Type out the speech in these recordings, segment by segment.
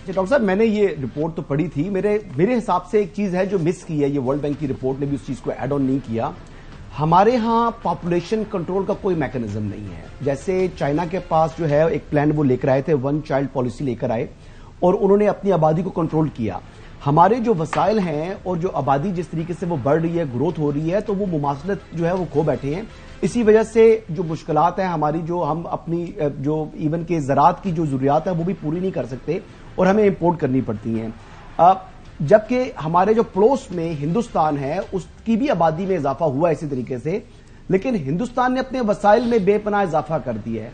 अच्छा डॉक्टर साहब, मैंने ये रिपोर्ट तो पढ़ी थी, मेरे हिसाब से एक चीज है जो मिस की है, ये वर्ल्ड बैंक की रिपोर्ट ने भी उस चीज को ऐड ऑन नहीं किया। हमारे यहाँ पॉपुलेशन कंट्रोल का कोई मैकेनिज्म नहीं है। जैसे चाइना के पास जो है एक प्लान वो लेकर आए थे, वन चाइल्ड पॉलिसी लेकर आए और उन्होंने अपनी आबादी को कंट्रोल किया। हमारे जो वसाइल हैं और जो आबादी जिस तरीके से वो बढ़ रही है, ग्रोथ हो रही है, तो वो मुमासलत जो है वो खो बैठे हैं। इसी वजह से जो मुश्किलात हैं हमारी, जो हम अपनी जो इवन के ज़राअत की जो ज़रूरियात है वो भी पूरी नहीं कर सकते और हमें इंपोर्ट करनी पड़ती हैं। जबकि हमारे जो पड़ोस में हिंदुस्तान है उसकी भी आबादी में इजाफा हुआ इसी तरीके से, लेकिन हिंदुस्तान ने अपने वसाइल में बेपनाह इजाफा कर दिया है।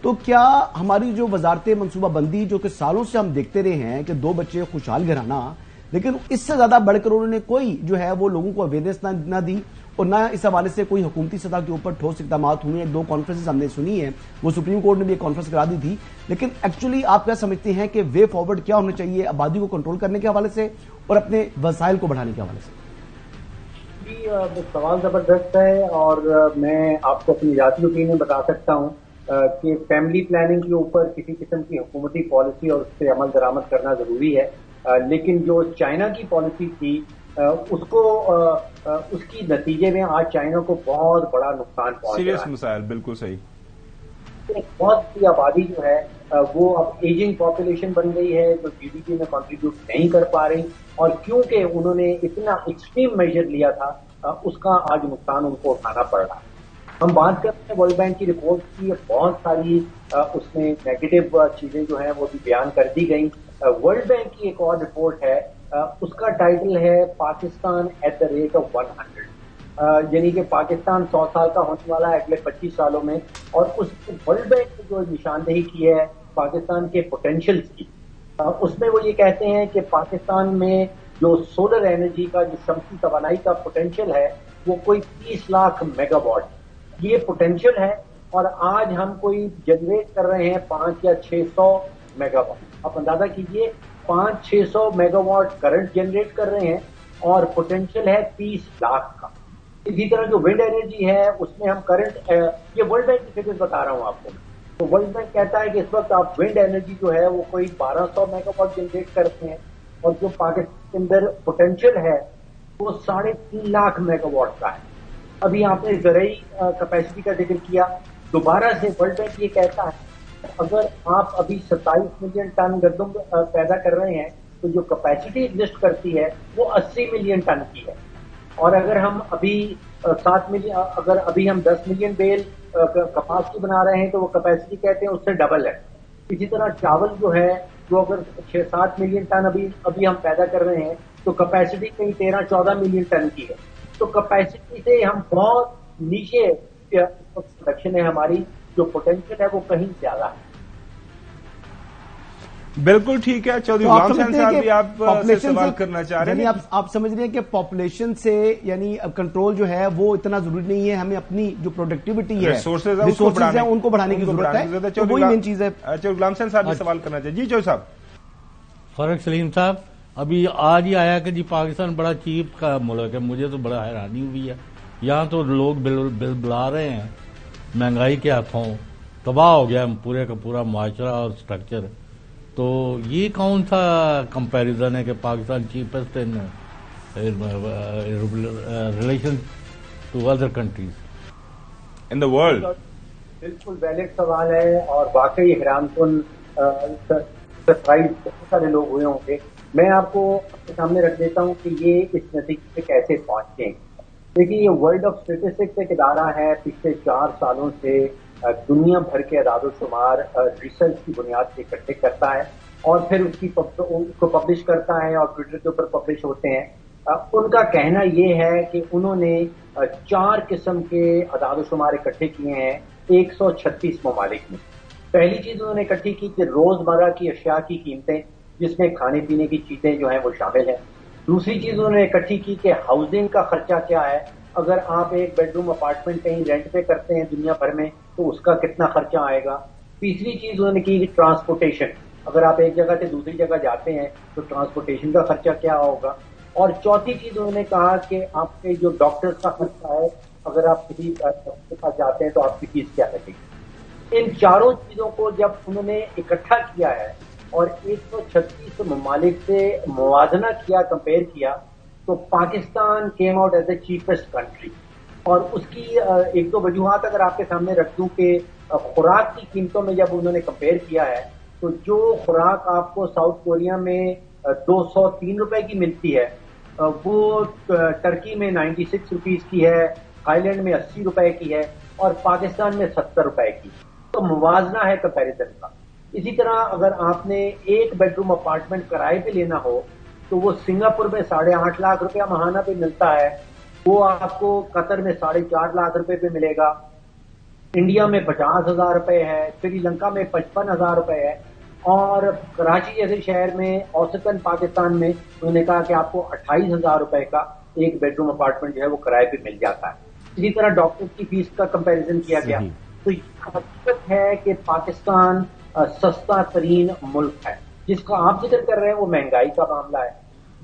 तो क्या हमारी जो वजारत मनसूबाबंदी जो कि सालों से हम देखते रहे हैं कि 2 बच्चे खुशहाल घराना, लेकिन इससे ज्यादा बढ़कर उन्होंने कोई जो है वो लोगों को अवेयरनेस ना दी और ना इस हवाले से कोई हुकूमती सतह के ऊपर ठोस इकदाम हुए हैं। 2 कॉन्फ्रेंसेस हमने सुनी है, वो सुप्रीम कोर्ट ने भी एक कॉन्फ्रेंस करा दी थी, लेकिन एक्चुअली आप क्या समझते हैं कि वे फॉरवर्ड क्या होना चाहिए आबादी को कंट्रोल करने के हवाले से और अपने वसाइल को बढ़ाने के हवाले से? जी, सवाल जबरदस्त है और मैं आपको अपनी जाती ओपिनियन बता सकता हूं कि फैमिली प्लानिंग के ऊपर किसी किस्म की हुकूमती पॉलिसी और उस पर अमल दरामद करना जरूरी है, लेकिन जो चाइना की पॉलिसी थी उसको उसकी नतीजे में आज चाइना को बहुत बड़ा नुकसान पहुंच रहा है। सीरियस मसाइल, बिल्कुल सही। बहुत सी आबादी जो है वो अब एजिंग पॉपुलेशन बन गई है जो जीडीपी में कंट्रीब्यूट नहीं कर पा रही, और क्योंकि उन्होंने इतना एक्सट्रीम मेजर लिया था उसका आज नुकसान उनको उठाना पड़ रहा है। हम बात करते हैं वर्ल्ड बैंक की रिपोर्ट की, बहुत सारी उसमें नेगेटिव चीजें जो हैं वो भी बयान कर दी गई। वर्ल्ड बैंक की एक और रिपोर्ट है, उसका टाइटल है Pakistan at the rate of 100, यानी कि पाकिस्तान 100 साल का होने वाला है अगले 25 सालों में। और उस वर्ल्ड बैंक ने जो निशानदेही की है पाकिस्तान के पोटेंशियल्स की, उसमें वो ये कहते हैं कि पाकिस्तान में जो सोलर एनर्जी का, जो शमसी तवानाई का पोटेंशियल है वो कोई 30 लाख मेगावाट ये पोटेंशियल है, और आज हम कोई जनरेट कर रहे हैं 5 या 600 मेगावाट। आप अंदाजा कीजिए, 500-600 मेगावाट करंट जनरेट कर रहे हैं और पोटेंशियल है 30 लाख का। इसी तरह जो विंड एनर्जी है उसमें हम करंट, ये वर्ल्ड बैंक की फिगर्स बता रहा हूं आपको। तो वर्ल्ड बैंक कहता है कि इस वक्त आप विंड एनर्जी जो है वो कोई 1200 मेगावाट जनरेट करते हैं, और जो पाकिस्तान के अंदर पोटेंशियल है वो 3.5 लाख मेगावाट का है। अभी आपने ज़रई कैपेसिटी का जिक्र किया, दोबारा से वर्ल्ड बैंक ये कहता है अगर आप अभी 27 मिलियन टन गंदम पैदा कर रहे हैं तो जो कैपेसिटी एग्जिस्ट करती है वो 80 मिलियन टन की है, और अगर हम अभी 7 मिलियन, अगर अभी हम 10 मिलियन बेल कपास की बना रहे हैं तो वो कैपेसिटी कहते हैं उससे डबल है। इसी तरह चावल जो है वो अगर 6-7 मिलियन टन अभी हम पैदा कर रहे हैं तो कैपेसिटी कहीं 13-14 मिलियन टन की है। तो कैपेसिटी से हम बहुत नीचे प्रोडक्शन है हमारी, जो पोटेंशियल है वो कहीं ज्यादा है। बिल्कुल ठीक है। चौधरी गुलाम हुसैन साहब भी आप से सवाल करना चाह रहे हैं। आप समझ रहे हैं कि पॉपुलेशन से यानी कंट्रोल जो है वो इतना जरूरी नहीं है, हमें अपनी जो प्रोडक्टिविटी है, रिसोर्सेज है उनको बढ़ाने की जरूरत है, तो वही मेन चीज है। चौधरी गुलाम हुसैन साहब भी सवाल करना चाहिए। जी चौधरी साहब। फरक सलीम साहब, अभी आज ही आया कि जी पाकिस्तान बड़ा चीप का मुल्क है, मुझे तो बड़ा हैरानी हुई है। यहाँ तो लोग बिल बुला रहे हैं, महंगाई के हाथों तबाह हो गया पूरे का पूरा माशरा और स्ट्रक्चर। तो ये कौन सा कंपैरिजन है कि Pakistan cheapest in relation to other countries in the world? बिल्कुल वैलिड सवाल है और वाकई हैरानकुन सरप्राइज बहुत सारे लोग हुए होंगे। मैं आपको अपने सामने रख देता हूं कि ये इस नतीजे पे कैसे पहुंचे हैं। देखिए, ये वर्ल्ड ऑफ स्टेटिस्टिक्स एक इदारा है, पिछले 4 सालों से दुनिया भर के अदाद-ओ-शुमार रिसर्च की बुनियाद पे इकट्ठे करता है और फिर उसको पब्लिश करता है और ट्विटर के ऊपर पब्लिश होते हैं। उनका कहना ये है कि उन्होंने 4 किस्म के अदाद-ओ-शुमार इकट्ठे किए हैं 136 ममालिक में। पहली चीज उन्होंने इकट्ठी की कि रोजमर्रा की अशिया की कीमतें, जिसमें खाने पीने की चीजें जो हैं वो शामिल हैं। दूसरी चीज उन्होंने इकट्ठी की कि हाउसिंग का खर्चा क्या है, अगर आप एक बेडरूम अपार्टमेंट कहीं रेंट पे करते हैं दुनिया भर में तो उसका कितना खर्चा आएगा। तीसरी चीज उन्होंने की ट्रांसपोर्टेशन, अगर आप एक जगह से दूसरी जगह जाते हैं तो ट्रांसपोर्टेशन का खर्चा क्या होगा। और चौथी चीज उन्होंने कहा कि आपके जो डॉक्टर्स का खर्चा है, अगर आप किसी डॉक्टर के पास जाते हैं तो आपकी फीस क्या लगेगी। इन चारों चीजों को जब उन्होंने इकट्ठा किया है اور 136 ممالک سے موازنہ کیا، کمپیئر کیا، تو Pakistan came out as a cheapest country. اور اس کی ایک دو وجوہات اگر آپ کے سامنے رکھ دوں کہ خوراک کی قیمتوں میں جب انہوں نے کمپیئر کیا ہے تو جو خوراک آپ کو ساؤتھ کوریا میں 203 روپے کی ملتی ہے وہ ٹرکی میں 96 روپیز کی ہے، تھائی لینڈ میں 80 روپے کی ہے، اور پاکستان میں 70 روپے کی. تو موازنہ ہے کمپیریزن کا. اسی طرح اگر آپ نے ایک بیڈ روم اپارٹمنٹ کرائے پہ لینا ہو تو وہ سنگاپور میں 8.5 لاکھ روپیہ ماہانہ پہ ملتا ہے، وہ آپ کو قطر میں 4.5 لاکھ روپے پہ ملے گا، انڈیا میں 50,000 روپے ہے، سری لنکا میں 55,000 روپے ہے، اور کراچی جیسے شہر میں اوسطاً پاکستان میں انہوں نے کہا کہ آپ کو 28,000 روپے کا ایک بیڈ روم اپارٹمنٹ جو ہے وہ کرائے پہ مل جاتا ہے. اسی طرح ڈاکٹر کی فیس کا کمپیریزن کیا گیا. تو یہ حقیقت ہے کہ پاکستان سستا ترین ملک ہے. جس کا آپ ذکر کر رہے ہیں وہ مہنگائی کا معاملہ ہے.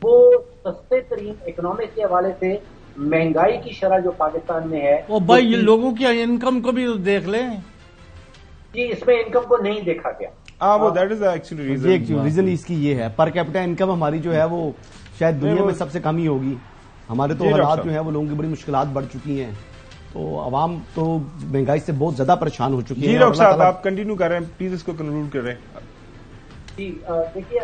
وہ سستے ترین اکنامک کے حوالے سے مہنگائی کی شرح جو پاکستان میں ہے وہ بھائی یہ لوگوں کی انکم کو بھی دیکھ لیں. جی اس میں انکم کو نہیں دیکھا گیا. وہ دیٹ از ایکچولی ریزن اس کی یہ ہے پر کیپٹا انکم ہماری جو ہے وہ شاید دنیا میں سب سے کم ہی ہوگی. ہمارے تو حالات جو ہے وہ لوگوں کی بڑی مشکلات بڑھ چکی ہیں، تو عوام تو مہنگائی سے بہت زیادہ پریشان ہو چکی ہے. جی ڈاکٹر صاحب آپ کنٹینیو کر رہے ہیں پلیز، اس کو کنکلوڈ کر رہے ہیں. جی دیکھیے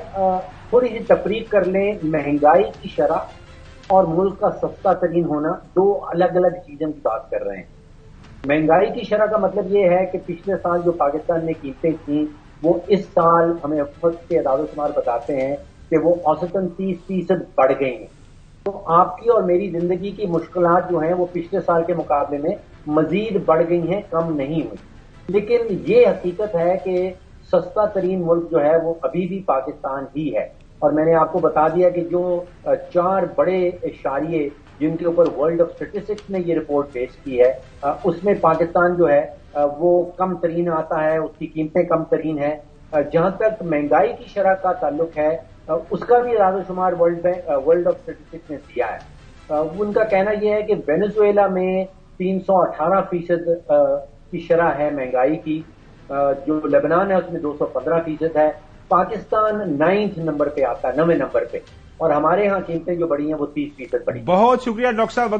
تھوڑی سی تفریق کر لیں. مہنگائی کی شرح اور ملک کا سستا ترین ہونا دو الگ الگ چیزیں کی بات کر رہے ہیں. مہنگائی کی شرح کا مطلب یہ ہے کہ پچھلے سال جو پاکستان میں قیمتیں تھیں وہ اس سال ہمیں وقت کے اعداد و شمار بتاتے ہیں کہ وہ اوسطاً 30% بڑھ گئی ہیں. تو آپ کی اور میری زندگی کی مشکلات جو ہیں وہ پچھلے سال کے مقابلے میں مزید بڑھ گئی ہیں، کم نہیں ہوئی. لیکن یہ حقیقت ہے کہ سستا ترین ملک جو ہے وہ ابھی بھی پاکستان ہی ہے. اور میں نے آپ کو بتا دیا کہ جو 4 بڑے اشاریے جن کے اوپر ورلڈ آف اسٹیٹسٹکس نے یہ رپورٹ پیش کی ہے اس میں پاکستان جو ہے وہ کم ترین آتا ہے، اس کی قیمتیں کم ترین ہیں. جہاں تک مہنگائی کی شرح کا تعلق ہے اس کا بھی اعداد و شمار ورلڈ آف اسٹیٹسٹکس نے دیا ہے. ان کا کہنا یہ ہے کہ وینزویلا میں 318% کی شرح ہے مہنگائی کی، جو لبنان ہے اس میں 215% ہے. پاکستان 9 نمبر پہ آتا ہے، 9ویں نمبر پہ، اور ہمارے ہاں قیمتیں جو بڑی ہیں وہ 30% بڑی ہیں. بہت شکریہ ڈاکٹر صاحب.